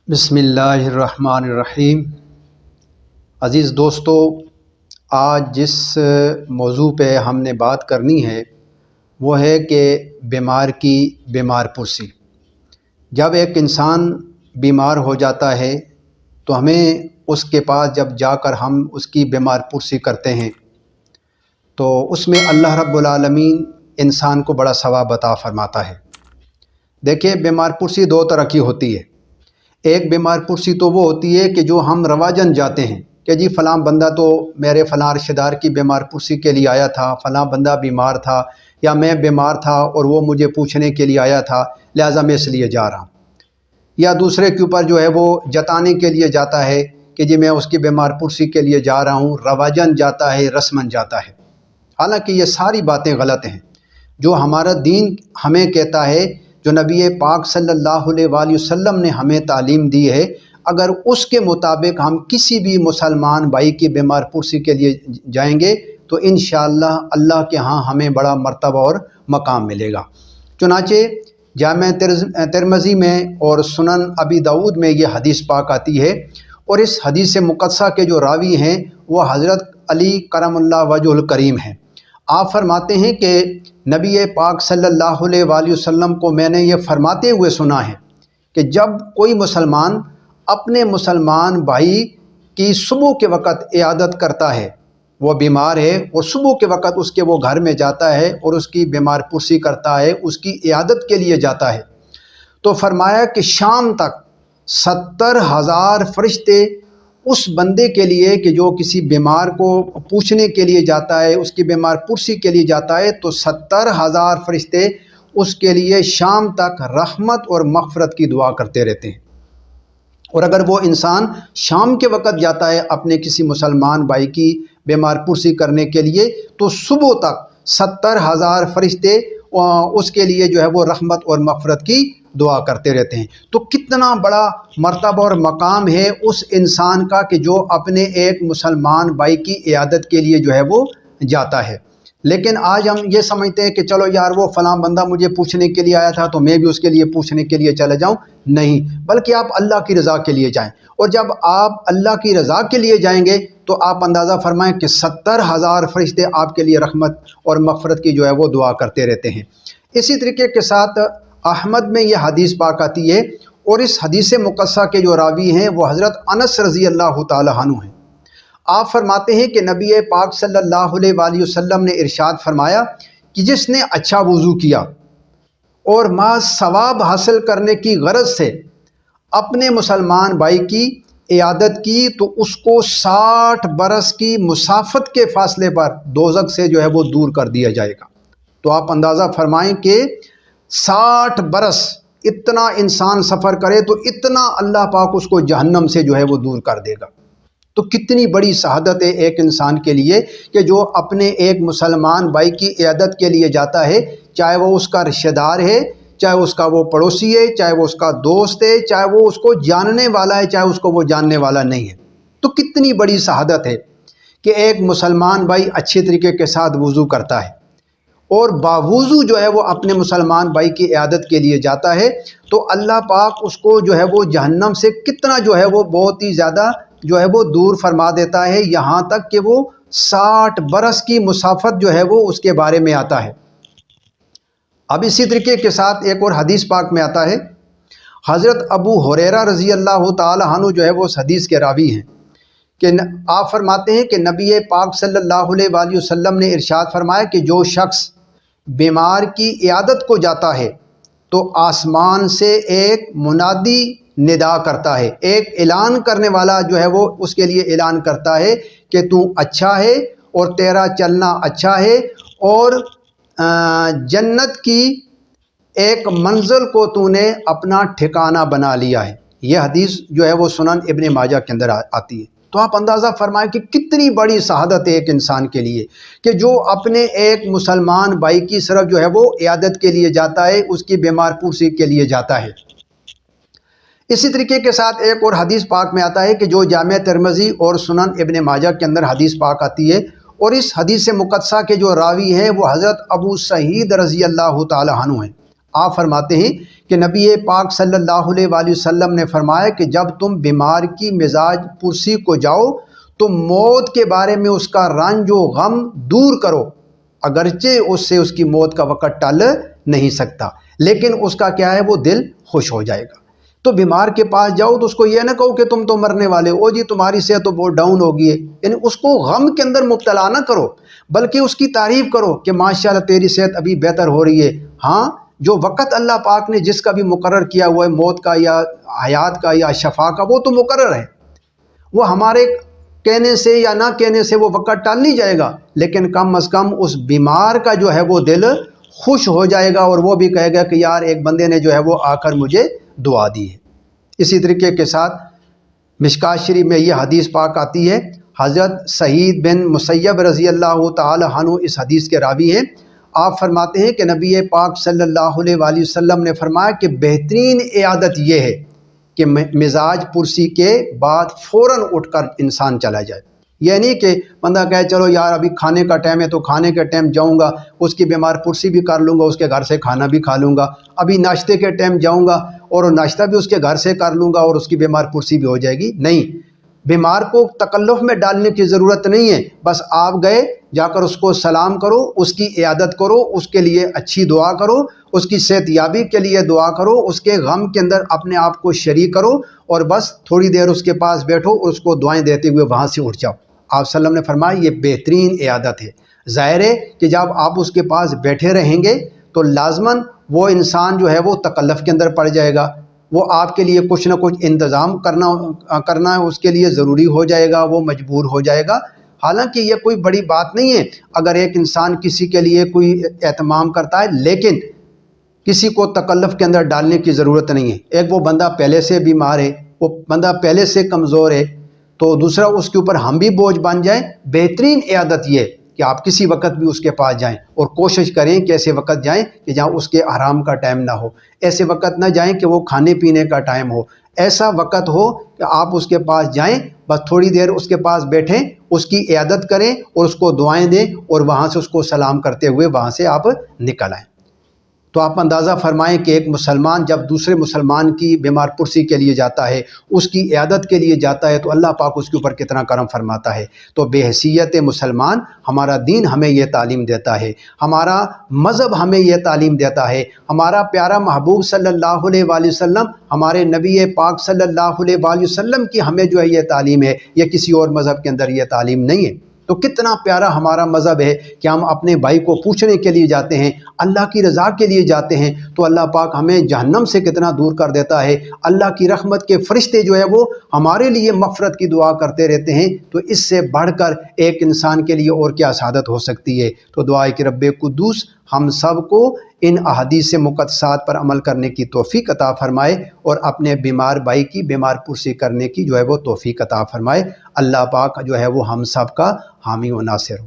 بسم اللہ الرحمن الرحیم۔ عزیز دوستو، آج جس موضوع پہ ہم نے بات کرنی ہے وہ ہے کہ بیمار کی بیمار پرسی۔ جب ایک انسان بیمار ہو جاتا ہے تو ہمیں اس کے پاس جب جا کر ہم اس کی بیمار پرسی کرتے ہیں تو اس میں اللہ رب العالمین انسان کو بڑا ثواب عطا فرماتا ہے۔ دیکھیں، بیمار پرسی دو طرح کی ہوتی ہے۔ ایک بیمار پرسی تو وہ ہوتی ہے کہ جو ہم رواجن جاتے ہیں کہ جی فلاں بندہ تو میرے فلاں رشتہ دار کی بیمار پرسی کے لیے آیا تھا، فلاں بندہ بیمار تھا یا میں بیمار تھا اور وہ مجھے پوچھنے کے لیے آیا تھا، لہٰذا میں اس لیے جا رہا ہوں۔ یا دوسرے کے اوپر جو ہے وہ جتانے کے لیے جاتا ہے کہ جی میں اس کی بیمار پرسی کے لیے جا رہا ہوں، رواجن جاتا ہے، رسمن جاتا ہے۔ حالانکہ یہ ساری باتیں غلط ہیں۔ جو ہمارا دین ہمیں کہتا ہے، جو نبی پاک صلی اللہ علیہ وآلہ وسلم نے ہمیں تعلیم دی ہے، اگر اس کے مطابق ہم کسی بھی مسلمان بھائی کی بیمار پرسی کے لیے جائیں گے تو انشاءاللہ اللہ کے ہاں ہمیں بڑا مرتبہ اور مقام ملے گا۔ چنانچہ جامع ترمذی میں اور سنن ابی داؤد میں یہ حدیث پاک آتی ہے، اور اس حدیث مقدسہ کے جو راوی ہیں وہ حضرت علی کرم اللہ وجہ الکریم ہیں۔ آپ فرماتے ہیں کہ نبی پاک صلی اللہ علیہ وآلہ وسلم کو میں نے یہ فرماتے ہوئے سنا ہے کہ جب کوئی مسلمان اپنے مسلمان بھائی کی صبح کے وقت عیادت کرتا ہے، وہ بیمار ہے اور صبح کے وقت اس کے وہ گھر میں جاتا ہے اور اس کی بیمار پرسی کرتا ہے، اس کی عیادت کے لیے جاتا ہے، تو فرمایا کہ شام تک 70,000 فرشتے اس بندے کے لیے کہ جو کسی بیمار کو پوچھنے کے لیے جاتا ہے، اس کی بیمار پرسی کے لیے جاتا ہے، تو 70,000 فرشتے اس کے لیے شام تک رحمت اور مغفرت کی دعا کرتے رہتے ہیں۔ اور اگر وہ انسان شام کے وقت جاتا ہے اپنے کسی مسلمان بھائی کی بیمار پرسی کرنے کے لیے تو صبح تک 70,000 فرشتے اس کے لیے جو ہے وہ رحمت اور مغفرت کی دعا کرتے رہتے ہیں۔ تو کتنا بڑا مرتبہ اور مقام ہے اس انسان کا کہ جو اپنے ایک مسلمان بھائی کی عیادت کے لیے جو ہے وہ جاتا ہے۔ لیکن آج ہم یہ سمجھتے ہیں کہ چلو یار وہ فلاں بندہ مجھے پوچھنے کے لیے آیا تھا تو میں بھی اس کے لیے پوچھنے کے لیے چلے جاؤں۔ نہیں، بلکہ آپ اللہ کی رضا کے لیے جائیں، اور جب آپ اللہ کی رضا کے لیے جائیں گے تو آپ اندازہ فرمائیں کہ 70,000 فرشتے آپ کے لیے رحمت اور مغفرت کی جو ہے وہ دعا کرتے رہتے ہیں۔ اسی طریقے کے ساتھ احمد میں یہ حدیث پاک آتی ہے، اور اس حدیث مقدسہ کے جو راوی ہیں وہ حضرت انس رضی اللہ تعالی عنہ ہیں۔ آپ فرماتے ہیں کہ نبی پاک صلی اللہ علیہ وآلہ وسلم نے ارشاد فرمایا کہ جس نے اچھا وضو کیا اور محض ثواب حاصل کرنے کی غرض سے اپنے مسلمان بھائی کی عیادت کی تو اس کو 60 برس کی مسافت کے فاصلے پر دوزخ سے جو ہے وہ دور کر دیا جائے گا۔ تو آپ اندازہ فرمائیں کہ 60 برس اتنا انسان سفر کرے تو اتنا اللہ پاک اس کو جہنم سے جو ہے وہ دور کر دے گا۔ تو کتنی بڑی سعادت ہے ایک انسان کے لیے کہ جو اپنے ایک مسلمان بھائی کی عیادت کے لیے جاتا ہے، چاہے وہ اس کا رشتہ دار ہے، چاہے اس کا وہ پڑوسی ہے، چاہے وہ اس کا دوست ہے، چاہے وہ اس کو جاننے والا ہے، چاہے اس کو وہ جاننے والا نہیں ہے۔ تو کتنی بڑی سعادت ہے کہ ایک مسلمان بھائی اچھے طریقے کے ساتھ وضو کرتا ہے اور باوضو جو ہے وہ اپنے مسلمان بھائی کی عیادت کے لیے جاتا ہے، تو اللہ پاک اس کو جو ہے وہ جہنم سے کتنا جو ہے وہ بہت ہی زیادہ جو ہے وہ دور فرما دیتا ہے، یہاں تک کہ وہ 60 برس کی مسافت جو ہے وہ اس کے بارے میں آتا ہے۔ اب اسی طریقے کے ساتھ ایک اور حدیث پاک میں آتا ہے، حضرت ابو ہریرہ رضی اللہ تعالی عنہ جو ہے وہ اس حدیث کے راوی ہیں کہ آپ فرماتے ہیں کہ نبی پاک صلی اللہ علیہ وآلہ وسلم نے ارشاد فرمایا کہ جو شخص بیمار کی عیادت کو جاتا ہے تو آسمان سے ایک منادی ندا کرتا ہے، ایک اعلان کرنے والا جو ہے وہ اس کے لیے اعلان کرتا ہے کہ تو اچھا ہے اور تیرا چلنا اچھا ہے اور جنت کی ایک منزل کو تو نے اپنا ٹھکانہ بنا لیا ہے۔ یہ حدیث جو ہے وہ سنن ابن ماجہ کے اندر آتی ہے۔ تو آپ اندازہ فرمائیں کہ کتنی بڑی سعادت ہے ایک انسان کے لیے کہ جو اپنے ایک مسلمان بھائی کی طرف جو ہے وہ عیادت کے لیے جاتا ہے، اس کی بیمار پرسی کے لیے جاتا ہے۔ اسی طریقے کے ساتھ ایک اور حدیث پاک میں آتا ہے کہ جو جامع ترمذی اور سنن ابن ماجہ کے اندر حدیث پاک آتی ہے، اور اس حدیث مقدسہ کے جو راوی ہیں وہ حضرت ابو سعید رضی اللہ تعالی عنہ ہیں۔ آپ فرماتے ہیں کہ نبی پاک صلی اللہ علیہ وسلم نے فرمایا کہ جب تم بیمار کی مزاج پرسی کو جاؤ تو موت کے بارے میں اس کا رنج و غم دور کرو، اگرچہ اس سے اس کی موت کا وقت ٹل نہیں سکتا، لیکن اس کا کیا ہے، وہ دل خوش ہو جائے گا۔ تو بیمار کے پاس جاؤ تو اس کو یہ نہ کہو کہ تم تو مرنے والے ہو، جی تمہاری صحت تو بہت ڈاؤن ہوگی ہے، یعنی اس کو غم کے اندر مبتلا نہ کرو، بلکہ اس کی تعریف کرو کہ ماشاءاللہ تیری صحت ابھی بہتر ہو رہی ہے۔ ہاں، جو وقت اللہ پاک نے جس کا بھی مقرر کیا ہوا ہے، موت کا یا حیات کا یا شفا کا، وہ تو مقرر ہے، وہ ہمارے کہنے سے یا نہ کہنے سے وہ وقت ٹال نہیں جائے گا، لیکن کم از کم اس بیمار کا جو ہے وہ دل خوش ہو جائے گا، اور وہ بھی کہے گا کہ یار ایک بندے نے جو ہے وہ آ کر مجھے دعا دی ہے۔ اسی طریقے کے ساتھ مشکوٰۃ شریف میں یہ حدیث پاک آتی ہے، حضرت سعید بن مسیب رضی اللہ تعالی عنہ اس حدیث کے راوی ہیں۔ آپ فرماتے ہیں کہ نبی پاک صلی اللہ علیہ وآلہ وسلم نے فرمایا کہ بہترین عیادت یہ ہے کہ مزاج پرسی کے بعد فوراً اٹھ کر انسان چلا جائے، یہ نہیں کہ بندہ کہے چلو یار ابھی کھانے کا ٹائم ہے تو کھانے کے ٹائم جاؤں گا، اس کی بیمار پرسی بھی کر لوں گا، اس کے گھر سے کھانا بھی کھا لوں گا، ابھی ناشتے کے ٹائم جاؤں گا اور ناشتہ بھی اس کے گھر سے کر لوں گا اور اس کی بیمار پرسی بھی ہو جائے گی۔ نہیں، بیمار کو تکلف میں ڈالنے کی ضرورت نہیں ہے، بس آپ گئے، جا کر اس کو سلام کرو، اس کی عیادت کرو، اس کے لیے اچھی دعا کرو، اس کی صحت یابی کے لیے دعا کرو، اس کے غم کے اندر اپنے آپ کو شریک کرو، اور بس تھوڑی دیر اس کے پاس بیٹھو اور اس کو دعائیں دیتے ہوئے وہاں سے اٹھ جاؤ۔ آپ صلی اللہ علیہ وسلم نے فرمایا یہ بہترین عیادت ہے۔ ظاہر ہے کہ جب آپ اس کے پاس بیٹھے رہیں گے تو لازماً وہ انسان جو ہے وہ تکلف کے اندر پڑ جائے گا، وہ آپ کے لیے کچھ نہ کچھ انتظام کرنا ہے اس کے لیے ضروری ہو جائے گا، وہ مجبور ہو جائے گا۔ حالانکہ یہ کوئی بڑی بات نہیں ہے اگر ایک انسان کسی کے لیے کوئی اہتمام کرتا ہے، لیکن کسی کو تکلف کے اندر ڈالنے کی ضرورت نہیں ہے۔ ایک وہ بندہ پہلے سے بیمار ہے، وہ بندہ پہلے سے کمزور ہے، تو دوسرا اس کے اوپر ہم بھی بوجھ بن جائیں۔ بہترین عیادت یہ کہ آپ کسی وقت بھی اس کے پاس جائیں، اور کوشش کریں کہ ایسے وقت جائیں کہ جہاں اس کے آرام کا ٹائم نہ ہو، ایسے وقت نہ جائیں کہ وہ کھانے پینے کا ٹائم ہو، ایسا وقت ہو کہ آپ اس کے پاس جائیں، بس تھوڑی دیر اس کے پاس بیٹھیں، اس کی عیادت کریں اور اس کو دعائیں دیں، اور وہاں سے اس کو سلام کرتے ہوئے وہاں سے آپ نکل آئیں۔ تو آپ اندازہ فرمائیں کہ ایک مسلمان جب دوسرے مسلمان کی بیمار پرسی کے لیے جاتا ہے، اس کی عیادت کے لیے جاتا ہے، تو اللہ پاک اس کے اوپر کتنا کرم فرماتا ہے۔ تو بے حیثیت مسلمان ہمارا دین ہمیں یہ تعلیم دیتا ہے، ہمارا مذہب ہمیں یہ تعلیم دیتا ہے، ہمارا پیارا محبوب صلی اللہ علیہ وآلہ وسلم، ہمارے نبی پاک صلی اللہ علیہ وآلہ وسلم کی ہمیں جو ہے یہ تعلیم ہے، یہ کسی اور مذہب کے اندر یہ تعلیم نہیں ہے۔ تو کتنا پیارا ہمارا مذہب ہے کہ ہم اپنے بھائی کو پوچھنے کے لیے جاتے ہیں، اللہ کی رضا کے لیے جاتے ہیں، تو اللہ پاک ہمیں جہنم سے کتنا دور کر دیتا ہے۔ اللہ کی رحمت کے فرشتے جو ہے وہ ہمارے لیے مغفرت کی دعا کرتے رہتے ہیں، تو اس سے بڑھ کر ایک انسان کے لیے اور کیا سعادت ہو سکتی ہے۔ تو دعا ہے کہ رب قدوس ہم سب کو ان احادیث مقدسات پر عمل کرنے کی توفیق عطا فرمائے، اور اپنے بیمار بھائی کی بیمار پرسی کرنے کی جو ہے وہ توفیق عطا فرمائے۔ اللہ پاک جو ہے وہ ہم سب کا حامی و ناصر ہو۔